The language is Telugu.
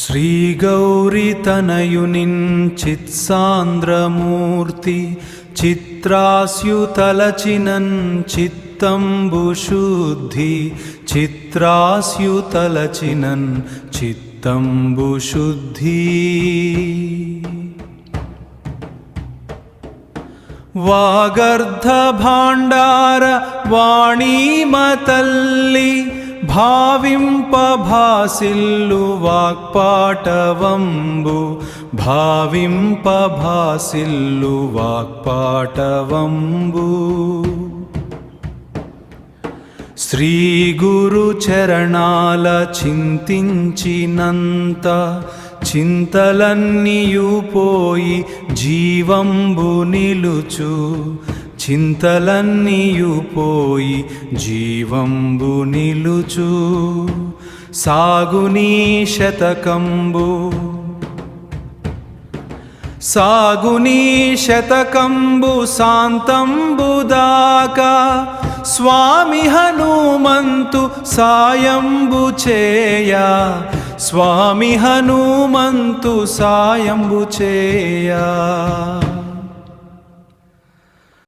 శ్రీగౌరితనయునిన్ చిత్సాంద్రమూర్తి చిత్రాస్యుతలచినన్ చిత్తంబు శుద్ధి చిత్రాస్యుతలచినన్ చిత్తంబు శుద్ధి వాగర్ధ భాండార వాణీమతల్లి భావింప భాసిల్లు వాక్పాటవంబు భావింప భాసిల్లు వాక్పాటవంబు శ్రీ గురు చరణాల చింతించినంత చింతలన్నీయు పోయి జీవంబు నిలుచు చింతలన్నీయు పోయి జీవంబు నిలుచు సాగునీ శతకంబు సాగునీ శతకంబు శాంతంబు దాకా స్వామి హనుమంతు సాయంబు చేయా స్వామి హనుమంతు సాయంబు చేయా।